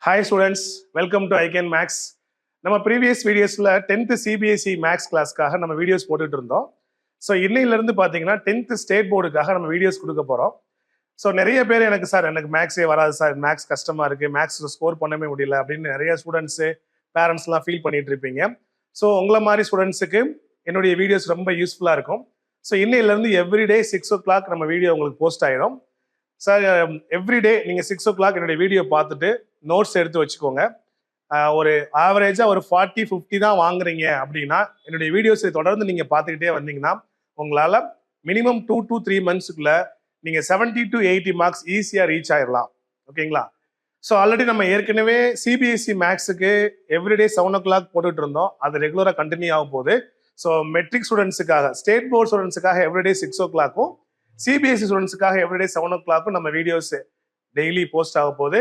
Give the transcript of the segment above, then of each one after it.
Hi students, welcome to ICAN Max. நம்ம previous வீடியோஸில் 10th CBSE maths கிளாஸ்க்காக நம்ம videos போட்டுட்டு இருந்தோம். ஸோ இன்னையிலேருந்து பார்த்தீங்கன்னா 10th ஸ்டேட் போர்டுக்காக நம்ம வீடியோஸ் கொடுக்க போகிறோம். ஸோ நிறைய பேர் எனக்கு மேக்ஸே வராது சார், மேக்ஸ் கஷ்டமாக இருக்குது, மேக்ஸ் ஸ்கோர் பண்ணவே முடியல அப்படின்னு நிறைய ஸ்டூடெண்ட்ஸு பேரண்ட்ஸ்லாம் ஃபீல் பண்ணிட்டு இருப்பீங்க. ஸோ உங்களை மாதிரி ஸ்டூடெண்ட்ஸுக்கு என்னுடைய வீடியோஸ் ரொம்ப யூஸ்ஃபுல்லாக இருக்கும். ஸோ இன்னையிலேருந்து எவ்ரிடே 6 o'clock நம்ம வீடியோ உங்களுக்கு போஸ்ட் ஆகிடும். சார் எவ்ரிடே நீங்கள் 6 o'clock என்னுடைய வீடியோ பார்த்துட்டு நோட்ஸ் எடுத்து வச்சுக்கோங்க. ஒரு ஆவரேஜாக ஒரு 40-50 தான் வாங்குறீங்க அப்படின்னா என்னுடைய வீடியோஸை தொடர்ந்து நீங்கள் பார்த்துக்கிட்டே வந்தீங்கன்னா உங்களால் மினிமம் 2 to 3 monthsக்குள்ள நீங்கள் 70 to 80 marks ஈஸியாக ரீச் ஆயிடலாம். ஓகேங்களா? ஸோ ஆல்ரெடி நம்ம ஏற்கனவே சிபிஎஸ்சி மேக்ஸுக்கு எவ்ரிடே 7 o'clock போட்டுட்டு இருந்தோம். அது ரெகுலராக கண்டினியூ ஆக போகுது. ஸோ மெட்ரிக் ஸ்டூடெண்ட்ஸுக்காக, ஸ்டேட் போர்ட் ஸ்டூடெண்ட்ஸுக்காக எவ்ரிடே 6 o'clock, சிபிஎஸ்சி ஸ்டூடெண்ட்ஸுக்காக எவ்ரிடே 7 o'clock நம்ம வீடியோஸ் டெய்லி போஸ்ட் ஆக போகுது.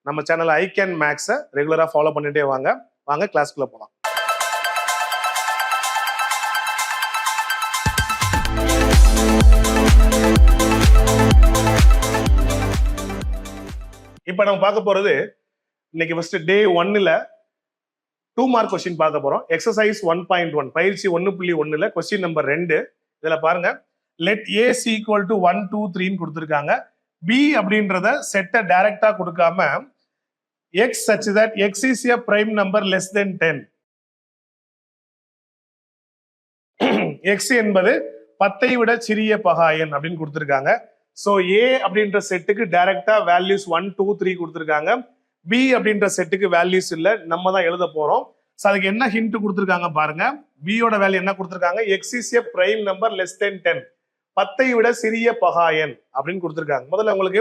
நம்ம சேனல் ஐகேன் மேக்ஸை ரெகுலராக ஃபாலோ பண்ணிட்டே வாங்க கிளாஸ்க்குள்ள போகலாம். இப்போ நம்ம பார்க்க போறது இன்னைக்கு ஃபர்ஸ்ட் டே 1ல 2 மார்க் கொஸ்டின் பார்க்க போறோம். எக்ஸசைஸ் 1.1 பயிற்சி 1.1ல கொஸ்டின் நம்பர் 2. இதுல பாருங்க, லெட் ஏ ஈக்குவல் டு 1 2 3 கொடுத்துருக்காங்க. பி அப்படின்றத செட்டை டைரக்டா கொடுக்காம x such that x is a prime number less than 10. x என்பது 10ஐ விட சிறிய பகா எண் அப்படின்னு கொடுத்துருக்காங்க. ஸோ ஏ அப்படின்ற செட்டுக்கு டைரக்டா வேல்யூஸ் 1 2 3 கொடுத்துருக்காங்க. பி அப்படின்ற செட்டுக்கு வேல்யூஸ் இல்லை, நம்ம தான் எழுத போறோம். ஸோ அதுக்கு என்ன ஹிண்ட் கொடுத்துருக்காங்க பாருங்க. பியோட வேல்யூ என்ன கொடுத்துருக்காங்க? x is a prime number less than 10, 10ஐ விட சிறிய பகா எண் அப்படின்னு கொடுத்துருக்காங்க. முதல்ல உங்களுக்கு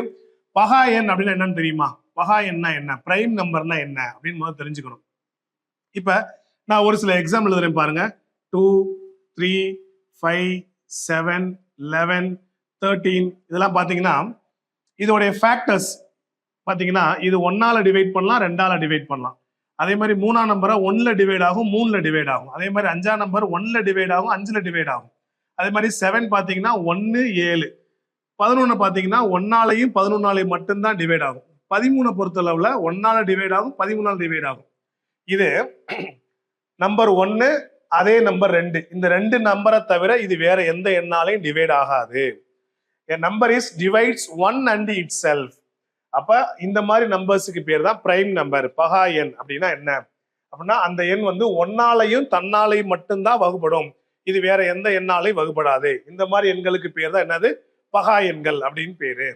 பகா எண் அப்படின்னு என்னன்னு தெரியுமா? பகா எண்ணா என்ன, பிரைம் நம்பர்னா என்ன அப்படின்னு முதல்ல தெரிஞ்சுக்கணும். இப்ப நான் ஒரு சில எக்ஸாம்பிள் எழுதுறேன் பாருங்க. 2 3 5 7 11 13 இதெல்லாம் பாத்தீங்கன்னா இதோடைய ஃபேக்டர்ஸ் பாத்தீங்கன்னா இது 1ஆல டிவைட் பண்ணலாம், 2ஆல டிவைட் பண்ணலாம். அதே மாதிரி 3ஆம் நம்பரை 1ல டிவைட் ஆகும், 3ல டிவைட் ஆகும். அதே மாதிரி 5ஆம் நம்பர் 1ல டிவைட் ஆகும், 5ல டிவைட் ஆகும். அதே மாதிரி 7 பாத்தீங்கன்னா 1 7. 11 பாத்தீங்கன்னா 1ஆலையும் 11ஆலையும் மட்டும்தான் டிவைட் ஆகும். 13 பொறுத்தளவுல 1ஆல டிவைட் ஆகும், 13ஆல டிவைட் ஆகும். இது நம்பர் 1, அதே நம்பர் 2. இந்த 2 நம்பரை தவிர இது வேற எந்த எண்ணாலையும் டிவைட் ஆகாது. Number is divides 1 and itself. அப்ப இந்த மாதிரி நம்பர்ஸுக்கு பேர் தான் பிரைம் நம்பர். பகா எண் அப்படின்னா என்ன அப்படின்னா அந்த எண் வந்து 1ஆலையும் தன்னாலையும் மட்டும்தான் வகுப்படும், இது வேற எந்த எண்ணாலையும் வகுப்படாது. இந்த மாதிரி எண்களுக்கு பேர் தான் என்னது? பகா எண்கள் அப்படின்னு பேரு.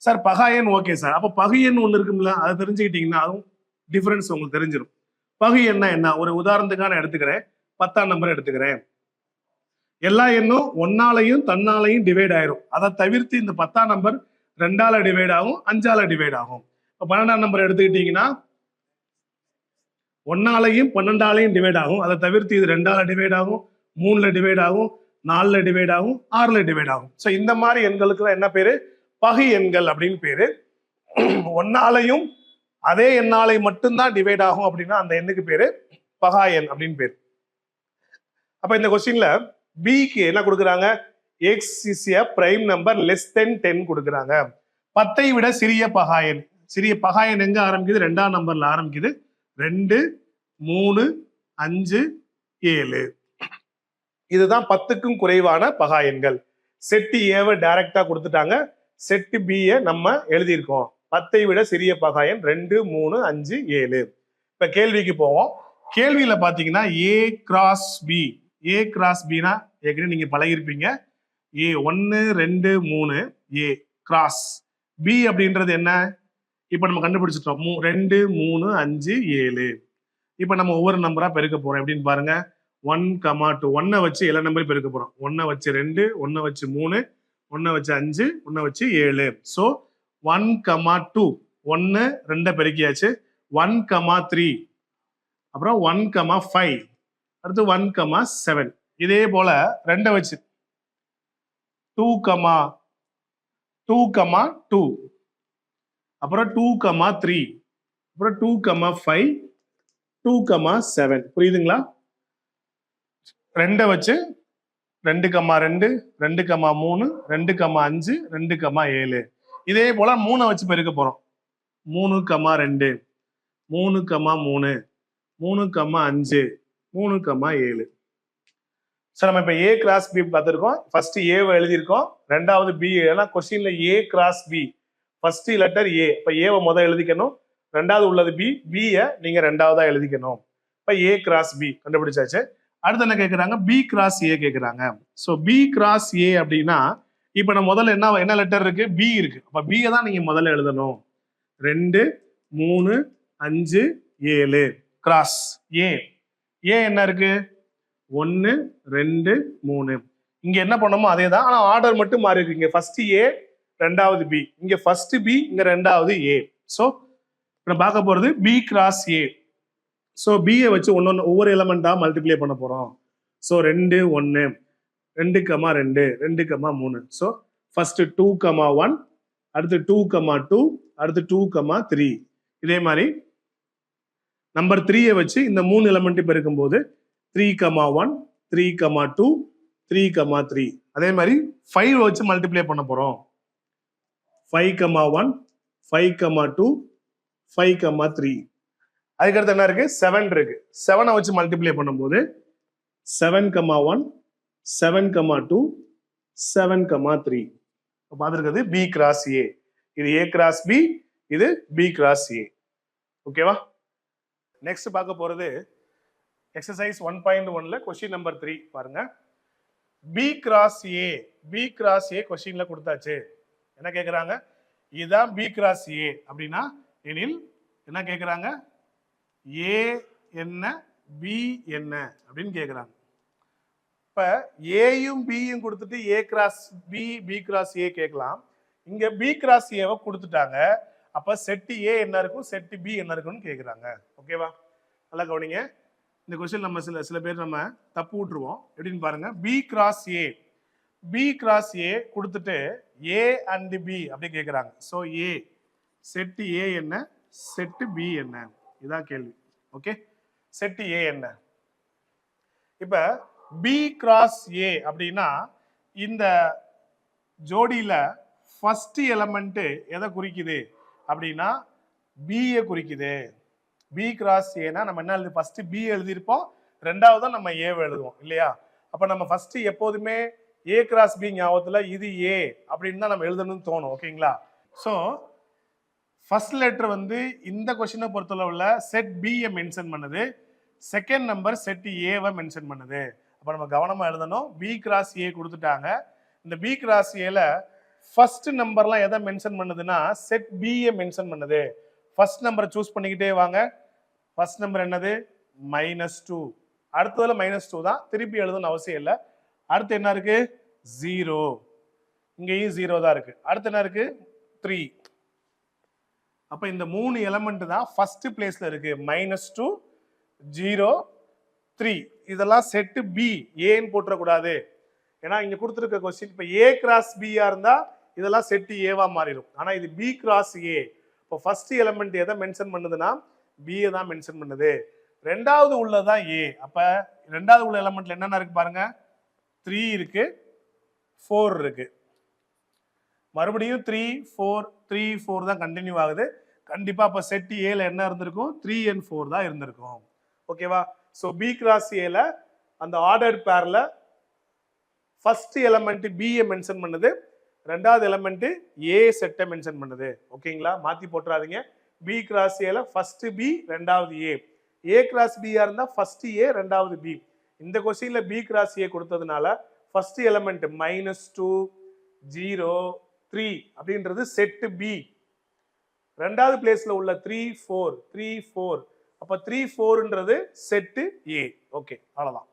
சார் பகா எண் ஓகே சார், அப்ப பகு எண் ஒண்ணு இருக்கும்ல, அதை தெரிஞ்சுக்கிட்டீங்கன்னா அதுவும் டிஃபரன்ஸ் உங்களுக்கு தெரிஞ்சிடும். பகு எண்ணா என்ன? ஒரு உதாரணத்துக்காக நான் எடுத்துக்கிறேன், 10ஆம் நம்பர் எடுத்துக்கிறேன். எல்லா எண்ணும் 1ஆலையும் தன்னாலையும் டிவைட் ஆயிரும். அதை தவிர்த்து இந்த 10ஆம் நம்பர் 2ஆல டிவைட் ஆகும், 5ஆல டிவைட் ஆகும். இப்போ 12ஆம் நம்பர் எடுத்துக்கிட்டீங்கன்னா 1ஆலையும் 12ஆலையும் டிவைட் ஆகும். அதை தவிர்த்து இது 2ஆல டிவைட் ஆகும், 3ல டிவைட் ஆகும், 4ல டிவைட் ஆகும், 6ல டிவைட் ஆகும். ஸோ இந்த மாதிரி எண்களுக்கு தான் என்ன பேரு? பகு எண்கள் அப்படின்னு பேரு. 1ஆலையும் அதே எண்ணாலை மட்டும்தான் டிவைட் ஆகும் அப்படின்னா அந்த எண்ணுக்கு பேரு பகா எண் அப்படின்னு பேரு. அப்ப இந்த கொஸ்டின்ல பிக்கு என்ன கொடுக்குறாங்க? x is a prime number less than 10 கொடுக்குறாங்க. 10ஐ விட சிறிய பகா எண். சிறிய பகா எண் எங்க ஆரம்பிக்குது? 2ஆம் நம்பர்ல ஆரம்பிக்குது. 2 3 5 7. இதுதான் 10க்கும் குறைவான பகா எண்கள். செட்டு ஏவை டைரக்டா கொடுத்துட்டாங்க, செட்டு பியை நம்ம எழுதியிருக்கோம். 10ஐ விட சிறிய பகா எண் 2 3 5 7. இப்ப கேள்விக்கு போவோம். கேள்வியில பாத்தீங்கன்னா A cross B. A cross பினா ஏற்கனவே நீங்க பழகிருப்பீங்க. ஏ 1 2 3 ஏ கிராஸ் பி அப்படின்றது என்ன? இப்ப நம்ம கண்டுபிடிச்சிட்டோம். 2 3 5 7. இப்ப நம்ம ஒவ்வொரு நம்பரா பெருக்க போறோம். எப்படின்னு பாருங்க. 1 2 1 வச்சு எல்லா நம்பரையும் பெருக்க போறோம். 1 வச்சு 2, 1 வச்சு 3, 1 வச்சு 5, 1 வச்சு 7. ஸோ 1 2 1 2 பெருக்கியாச்சு. 1 3, அப்புறம் 1 5, அடுத்து 1 7. இதே போல 2 வச்சு 2 2 2, அப்புறம் 2 3, அப்புறம் 2 5, 2 7. புரியுதுங்களா? 2 வச்சு 2 2 2 3 2 5 2 7. இதே போல 3 வச்சு பெருக்க போறோம். 3, 2, 3, 3, 3, 5, 3, 7. சார் நம்ம இப்ப ஏ கிராஸ் பி பார்த்திருக்கோம். ஃபர்ஸ்ட் ஏவை எழுதியிருக்கோம், ரெண்டாவது பி. ஏன்னா கொஸ்டின்ல A cross B, first letter A, இப்ப ஏவை முதல் எழுதிக்கணும், ரெண்டாவது உள்ளது பி, பியை நீங்க ரெண்டாவதா எழுதிக்கணும். இப்ப ஏ கிராஸ் பி கண்டுபிடிச்சாச்சு. அடுத்து என்ன கேட்கறாங்க, பி கிராஸ் ஏ கேட்கறாங்க. ஸோ பி கிராஸ் ஏ அப்படின்னா இப்ப நம்ம முதல்ல என்ன லெட்டர் இருக்கு, பி இருக்கு. அப்ப பியை தான் நீங்க முதல்ல எழுதணும். 2, 3, 5, 7 கிராஸ் ஏ. ஏ என்ன இருக்கு, 1, 2, 3. இங்க என்ன பண்ணமோ அதே தான், ஆனா ஆர்டர் மட்டும் மாறி இருக்கு. இங்க ஃபர்ஸ்ட் ஏ, ரெண்டாவது பி, இங்க ஃபர்ஸ்ட் பி, இங்க ரெண்டாவது ஏ. ஸோ நம்ம பார்க்க போறது பி கிராஸ் ஏ. ஸோ பியை வச்சு ஒவ்வொரு எலமெண்டா மல்டிப்ளை பண்ண போறோம். ஸோ 2, 1, 2, 2, 2, 3. ஸோ ஃபர்ஸ்ட் 2, 1, அடுத்து 2, 2, அடுத்து 2, 3. இதே மாதிரி நம்பர் 3 வச்சு இந்த 3 எலமெண்ட் பெருக்கும் போது 3, 1, 3, 2, 3, 3. அதே மாதிரி 5 வச்சு மல்டிப்ளை பண்ண போறோம். 5, 1, 5, 2, 5, 3. அதுக்கடுத்து என்ன இருக்கு, 7 இருக்கு. 7 வச்சு மல்டிப்ளை பண்ணும்போது 7, 1, 7, 2, 7, 3. பார்த்துருக்கிறது பி கிராஸ் ஏ. இது ஏ கிராஸ் பி, இது பி கிராஸ் ஏ. ஓகேவா? நெக்ஸ்ட் பார்க்க போறது எக்ஸசைஸ் 1.1ல கொஸ்டின் நம்பர் 3 பாருங்க. B cross A, B cross A கொஸ்டின்ல கொடுத்தாச்சு. என்ன கேட்கறாங்க, இதுதான் பி கிராஸ் ஏ அப்படின்னா எனில் என்ன கேட்கறாங்க, ஏ என்ன பி என்ன அப்படின்னு கேட்கறாங்க. இப்ப ஏயும் பியும் கொடுத்துட்டு A cross B, B cross A கேட்கலாம். இங்க பி கிராஸ் ஏவை கொடுத்துட்டாங்க. அப்ப செட் ஏ என்ன இருக்கும், செட் பி என்ன இருக்கும்னு கேட்கறாங்க. ஓகேவா? நல்லா கவனிங்க. இந்த கொஸ்டின் நம்ம சில பேர் நம்ம தப்பு விட்டுருவோம். எப்படின்னு பாருங்க. B cross A, B cross A கொடுத்துட்டு ஏ அண்ட் பி அப்படி கேட்கறாங்க. ஸோ ஏ செட் ஏ என்ன, செட் பி என்ன, இதான் கேள்வி. ஓகே, செட் ஏ என்ன. இப்ப பி கிராஸ் ஏ அப்படின்னா இந்த ஜோடியில ஃபர்ஸ்ட் எலமெண்ட் எதை குறிக்குது அப்படின்னா பிஏ குறிக்குது. பி கிராஸ் ஏனா நம்ம என்ன எழுதி, ஃபர்ஸ்ட் பி எழுதியிருப்போம், ரெண்டாவது நம்ம ஏவை எழுதுவோம் இல்லையா? அப்ப நம்ம ஃபர்ஸ்ட் எப்போதுமே ஏ கிராஸ் பி ஞாபகத்துல இது ஏ அப்படின்னு தான் நம்ம எழுதணும்னு தோணும். ஓகேங்களா? ஸோ ஃபர்ஸ்ட் லெட்டர் வந்து இந்த கொஸ்டினை பொறுத்தளவுல செட் பியை மென்ஷன் பண்ணுது, செகண்ட் நம்பர் செட் ஏவை மென்ஷன் பண்ணுது. அப்ப நம்ம கவனமா எழுதணும். பி கிராஸ் ஏ கொடுத்துட்டாங்க. இந்த பி கிராஸ் ஏல ஃபர்ஸ்ட் நம்பர்லாம் எதை மென்ஷன் பண்ணுதுன்னா செட் பியை மென்ஷன் பண்ணுது. ஃபர்ஸ்ட் நம்பரை சூஸ் பண்ணிக்கிட்டே வாங்க. ஃபர்ஸ்ட் நம்பர் என்னது, -2. அடுத்ததுல -2 தான், திருப்பி எழுதணும்னு அவசியம் இல்லை. அடுத்து என்ன இருக்கு, 0. இங்கேயும் 0 தான் இருக்கு. அடுத்து என்ன இருக்கு, 3. அப்ப இந்த 3 எலமெண்ட் தான் ஃபர்ஸ்ட் பிளேஸ்ல இருக்கு. -2, 0, 3. இதெல்லாம் செட் பி, ஏன்னு போட்டுறக்கூடாது. ஏன்னா இங்க கொடுத்துருக்க கொஸ்டின் இப்ப ஏ கிராஸ் பியா இருந்தா இதெல்லாம் செட் ஏவா மாறிடும். ஆனா இது பி கிராஸ் ஏ. இப்போ ஃபர்ஸ்ட் எலமெண்ட் எதை மென்ஷன் பண்ணுதுன்னா பிஏ தான் மென்ஷன் பண்ணுது. ரெண்டாவது உள்ளதான் ஏ. அப்ப ரெண்டாவது உள்ள எலமெண்ட்ல என்னென்ன இருக்கு பாருங்க, 3 இருக்கு, 4 இருக்கு. மறுபடியும் 3, 4, 3, 4 தான் கண்டினியூ ஆகுது. கண்டிப்பா அப்ப செட் ஏல என்ன இருந்திருக்கும், 3 and 4 தான் இருந்திருக்கும். ஓகேவா? சோ பி கிராஸ் ஏல அந்த ஆர்டர் பேர்ல ஃபர்ஸ்ட் எலமெண்ட் பிஏ மென்ஷன் பண்ணுது, ரெண்டாவது எலமெண்ட் ஏ செட்டை மென்ஷன் பண்ணுது. ஓகேங்களா? மாத்தி போட்டுறாதீங்க. பி கிராஸ் ஏல ஃபர்ஸ்ட் பி, ரெண்டாவது ஏ. ஏ கிராஸ் பியா இருந்தா ஃபர்ஸ்ட் ஏ, ரெண்டாவது பி. இந்த கொஸ்டின்ல பி கிராஸ் ஏ கொடுத்ததுனால ஃபர்ஸ்ட் எலமெண்ட் -2, 0, 3 அப்படின்றது செட் பி. ரெண்டாவது பிளேஸ்ல உள்ள 3, 4, 3, 4. அப்ப 3, 4ன்றது செட் ஏ. ஓகே, அவ்வளவுதான்.